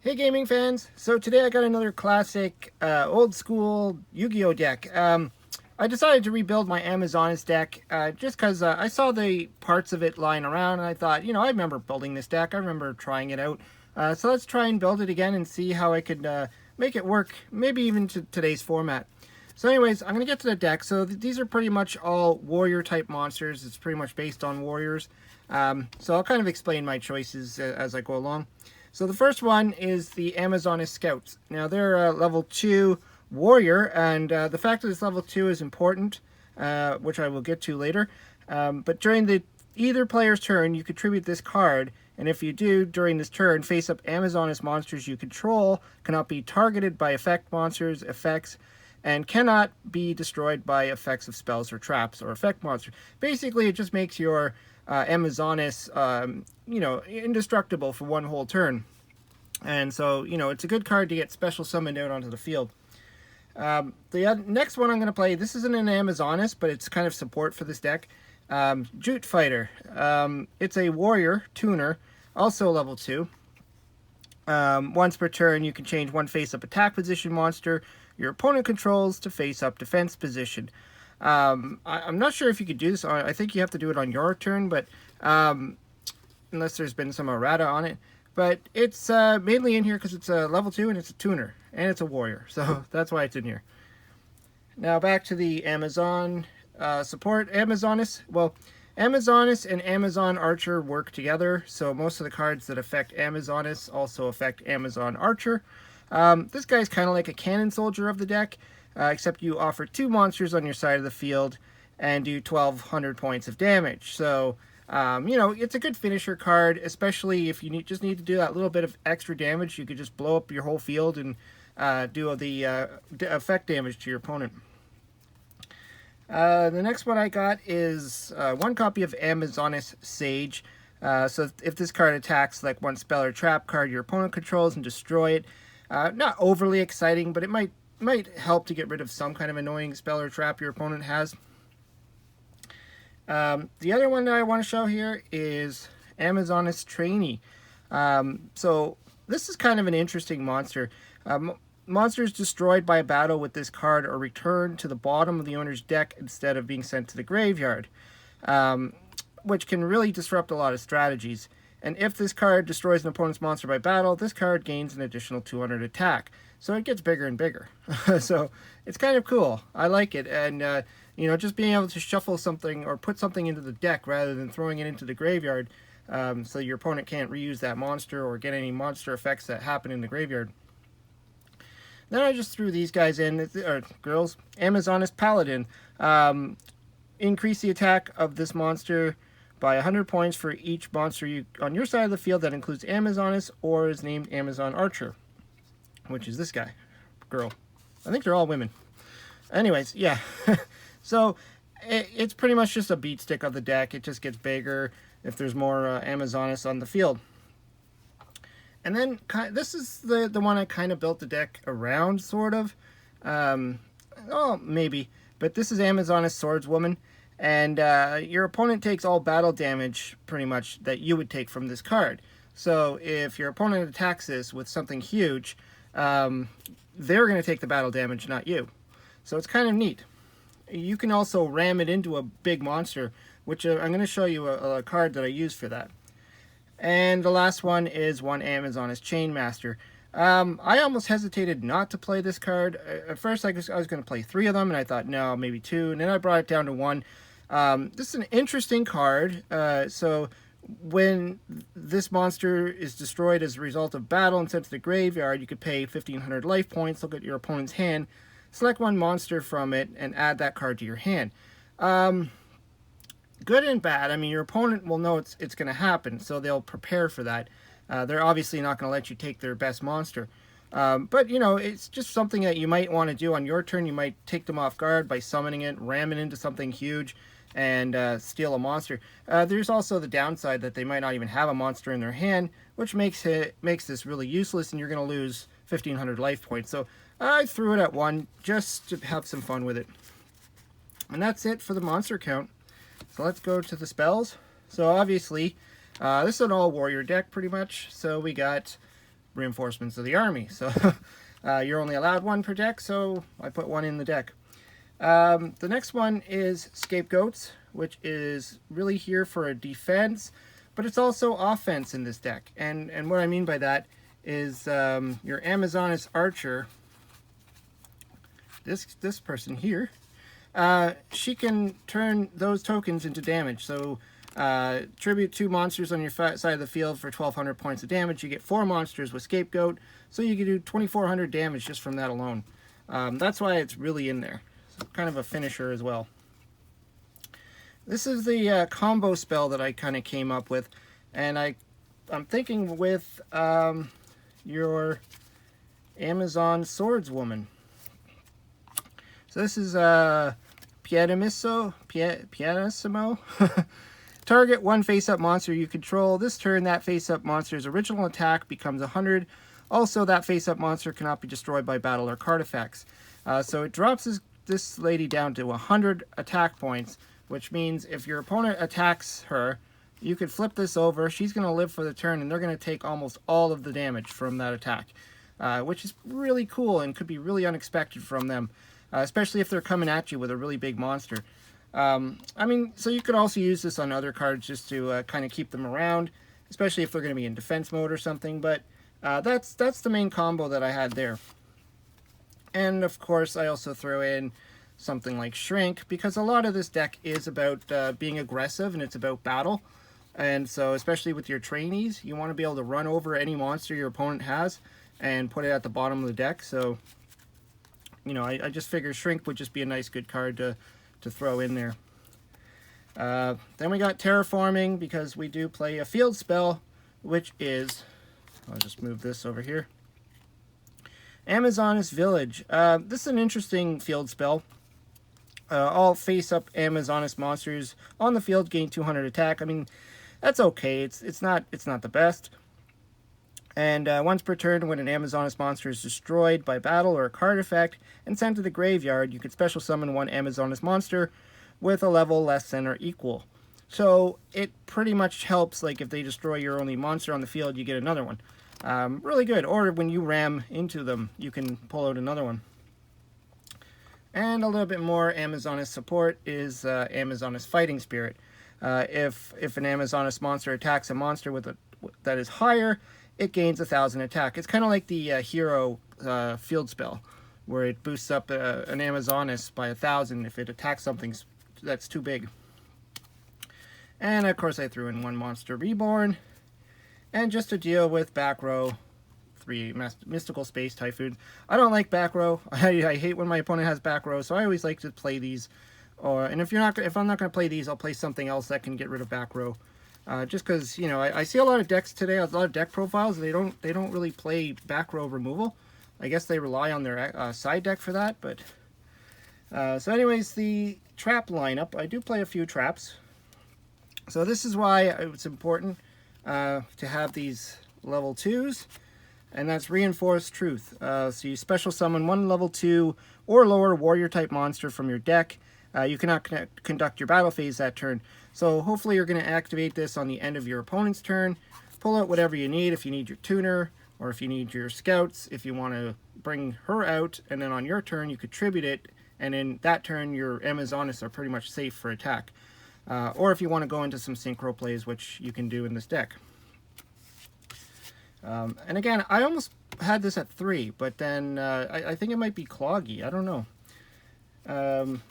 Hey gaming fans! So today I got another classic, old school Yu-Gi-Oh deck. I decided to rebuild my Amazonas deck just because I saw the parts of it lying around and I thought, I remember building this deck. I remember trying it out. So let's try and build it again and see how I could make it work, maybe even to today's format. So anyways, I'm going to get to the deck. So these are pretty much all warrior type monsters. It's pretty much based on warriors. So I'll kind of explain my choices as I go along. So the first one is the Amazonas Scouts. Now they're a level 2 warrior, and the fact that it's level 2 is important, which I will get to later. But during either player's turn, you contribute this card, and if you do during this turn, face up Amazonas monsters you control, cannot be targeted by effect monsters, effects, and cannot be destroyed by effects of spells or traps or effect monsters. Basically, it just makes your Amazonas, indestructible for one whole turn. And so, it's a good card to get special summoned out onto the field. The next one I'm going to play, this isn't an Amazonas, but it's kind of support for this deck. Jute Fighter. It's a warrior tuner, also level 2. Once per turn, you can change one face-up attack position monster your opponent controls to face-up defense position. I'm not sure if you could do this I think you have to do it on your turn, but unless there's been some errata on it. But it's mainly in here because it's a level 2 and it's a tuner and it's a warrior, so that's why it's in here. Now back to the Amazon support. Amazonas. Well, Amazonas and Amazon Archer work together, so most of the cards that affect Amazonas also affect Amazon Archer. This guy's kind of like a cannon soldier of the deck. Except you offer 2 monsters on your side of the field and do 1,200 points of damage. So, it's a good finisher card, especially if you just need to do that little bit of extra damage. You could just blow up your whole field and do the effect damage to your opponent. The next one I got is 1 copy of Amazonas Sage. So if this card attacks like one spell or trap card your opponent controls and destroy it, not overly exciting, but it might help to get rid of some kind of annoying spell or trap your opponent has. The other one that I want to show here is Amazonas Trainee. So this is kind of an interesting monster. Monsters destroyed by a battle with this card are returned to the bottom of the owner's deck instead of being sent to the graveyard, which can really disrupt a lot of strategies. And if this card destroys an opponent's monster by battle, this card gains an additional 200 attack. So it gets bigger and bigger. So it's kind of cool. I like it. And, just being able to shuffle something or put something into the deck rather than throwing it into the graveyard, so your opponent can't reuse that monster or get any monster effects that happen in the graveyard. Then I just threw these guys in, or girls. Amazonas Paladin. Increase the attack of this monster by 100 points for each monster on your side of the field that includes Amazonas or is named Amazon Archer, which is this guy, girl. I think they're all women. Anyways, yeah. So it's pretty much just a beat stick of the deck. It just gets bigger if there's more Amazonas on the field. And then this is the one I kind of built the deck around, sort of. Maybe. But this is Amazonas Swordswoman. And your opponent takes all battle damage, pretty much, that you would take from this card. So if your opponent attacks this with something huge, they're going to take the battle damage, not you. So it's kind of neat. You can also ram it into a big monster, which I'm going to show you a card that I use for that. And the last one is one Amazonas Chainmaster. I almost hesitated not to play this card. At first I was going to play 3 of them, and I thought, no, maybe 2. And then I brought it down to 1. This is an interesting card. So when this monster is destroyed as a result of battle and sent to the graveyard, you could pay 1,500 life points, look at your opponent's hand, select one monster from it, and add that card to your hand. Good and bad. I mean, your opponent will know it's going to happen, so they'll prepare for that. They're obviously not going to let you take their best monster. But, it's just something that you might want to do on your turn. You might take them off guard by summoning it, ram it into something huge, and steal a monster. There's also the downside that they might not even have a monster in their hand, which makes this really useless, and you're going to lose 1,500 life points. So I threw it at 1 just to have some fun with it. And that's it for the monster count. So let's go to the spells. So obviously, this is an all warrior deck pretty much. So we got reinforcements of the army. So you're only allowed one per deck, so I put one in the deck. The next one is Scapegoats, which is really here for a defense, but it's also offense in this deck. And what I mean by that is your Amazoness Archer, this person here, she can turn those tokens into damage. So tribute 2 monsters on your side of the field for 1,200 points of damage. You get 4 monsters with Scapegoat, so you can do 2,400 damage just from that alone. That's why it's really in there. Kind of a finisher as well. This is the combo spell that I kind of came up with, and I'm thinking with your Amazon Swordswoman. So this is Pianissimo. Target 1 face-up monster you control. This turn, that face-up monster's original attack becomes 100. Also, that face-up monster cannot be destroyed by battle or card effects. So it drops this lady down to 100 attack points, which means if your opponent attacks her, you could flip this over. She's going to live for the turn, and they're going to take almost all of the damage from that attack, which is really cool and could be really unexpected from them, especially if they're coming at you with a really big monster. I mean, so you could also use this on other cards just to kind of keep them around, especially if they're going to be in defense mode or something, but that's the main combo that I had there. And of course, I also throw in something like Shrink, because a lot of this deck is about being aggressive, and it's about battle. And so, especially with your trainees, you want to be able to run over any monster your opponent has and put it at the bottom of the deck. So, you know, I just figured Shrink would just be a nice good card to throw in there. Then we got Terraforming, because we do play a field spell, which is, I'll just move this over here, Amazoness Village. This is an interesting field spell. All face-up Amazoness monsters on the field gain 200 attack. I mean, that's okay. It's not the best. And once per turn, when an Amazoness monster is destroyed by battle or a card effect and sent to the graveyard, you can special summon 1 Amazoness monster with a level less than or equal. So it pretty much helps, like if they destroy your only monster on the field, you get another one. Really good. Or when you ram into them, you can pull out another one. And a little bit more Amazoness support is Amazoness Fighting Spirit. If an Amazoness monster attacks a monster that is higher, it gains 1,000 attack. It's kind of like the hero field spell, where it boosts up an Amazoness by 1,000 if it attacks something that's too big. And of course I threw in 1 Monster Reborn. And just to deal with back row, 3 Mystical Space Typhoons. I don't like back row. I hate when my opponent has back row, so I always like to play these. And if I'm not going to play these, I'll play something else that can get rid of back row. Just because, you know, I see a lot of decks today, a lot of deck profiles, they don't really play back row removal. I guess they rely on their side deck for that. But so anyways, the trap lineup, I do play a few traps. So this is why it's important to have these level 2s, and that's Reinforced Truth. So you special summon 1 level 2 or lower warrior type monster from your deck. You cannot conduct your battle phase that turn. So hopefully you're going to activate this on the end of your opponent's turn. Pull out whatever you need, if you need your tuner, or if you need your scouts, if you want to bring her out, and then on your turn you could tribute it, and in that turn your Amazoness are pretty much safe for attack. Or if you want to go into some synchro plays, which you can do in this deck. And again, I almost had this at 3, but then I think it might be cloggy. I don't know.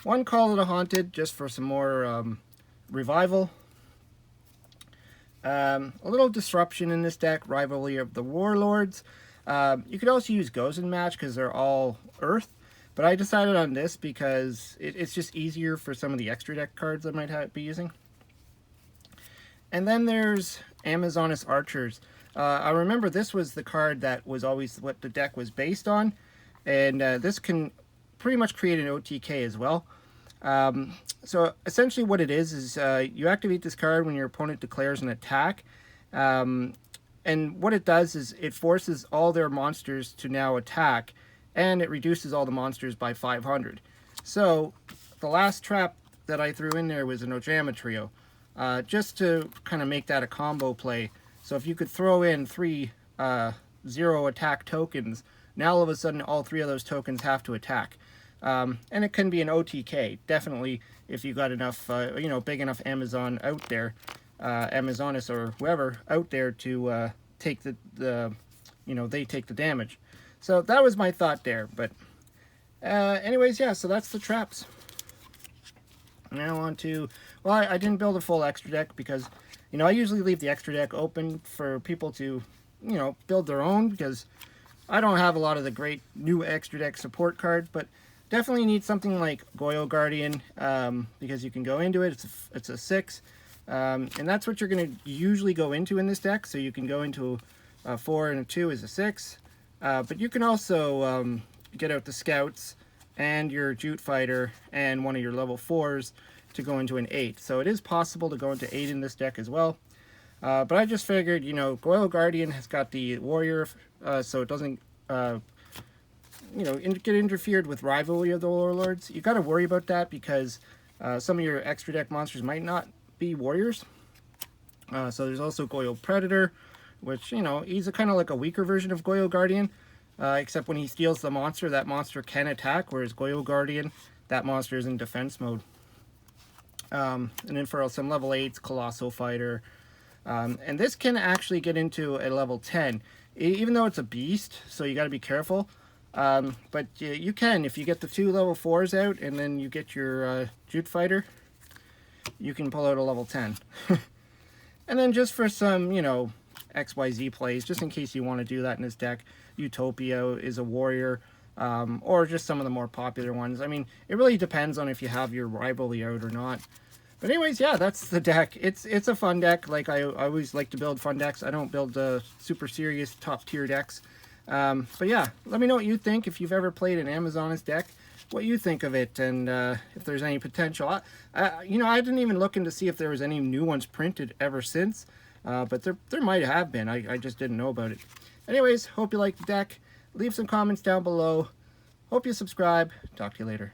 1 Call of the Haunted, just for some more revival. A little disruption in this deck, Rivalry of the Warlords. You could also use Gozen Match because they're all Earth, but I decided on this because it's just easier for some of the extra deck cards I might be using. And then there's Amazoness Archers. I remember this was the card that was always what the deck was based on, and this can pretty much create an OTK as well. So essentially what it is you activate this card when your opponent declares an attack, and what it does is it forces all their monsters to now attack, and it reduces all the monsters by 500. So the last trap that I threw in there was an Ojama Trio, just to kind of make that a combo play. So if you could throw in 3 0 attack tokens, now all of a sudden all 3 of those tokens have to attack. And it can be an OTK, definitely, if you got enough, big enough Amazon out there, Amazonis or whoever out there to take they take the damage. So that was my thought there. But anyways, yeah, so that's the traps. Now on to, well, I didn't build a full extra deck because, I usually leave the extra deck open for people to, build their own, because I don't have a lot of the great new extra deck support card, but definitely need something like Goyo Guardian, because you can go into it. It's a 6, and that's what you're going to usually go into in this deck. So you can go into a 4 and a 2 is a 6, but you can also get out the Scouts and your Jute Fighter and one of your level 4s to go into an 8. So it is possible to go into 8 in this deck as well. But I just figured, Goyo Guardian has got the Warrior, so it doesn't get interfered with rivalry of the Warlords. You got to worry about that because some of your extra deck monsters might not be warriors. So there's also Goyo Predator, which, he's kind of like a weaker version of Goyo Guardian, except when he steals the monster, that monster can attack, whereas Goyo Guardian, that monster is in defense mode. And then for some level 8s, Colossal Fighter. And this can actually get into a level 10, even though it's a beast, so you got to be careful. But you can, if you get the 2 level 4s out and then you get your Jute Fighter, you can pull out a level 10. And then just for some, XYZ plays, just in case you want to do that in this deck, Utopia is a warrior, or just some of the more popular ones. I mean, it really depends on if you have your rivalry out or not. But anyways, yeah, that's the deck. It's a fun deck. Like, I always like to build fun decks. I don't build super serious top tier decks. But yeah, let me know what you think. If you've ever played an Amazonis deck, what you think of it, and if there's any potential. I didn't even look in to see if there was any new ones printed ever since, but there might have been. I just didn't know about it. Anyways, hope you like the deck. Leave some comments down below. Hope you subscribe. Talk to you later.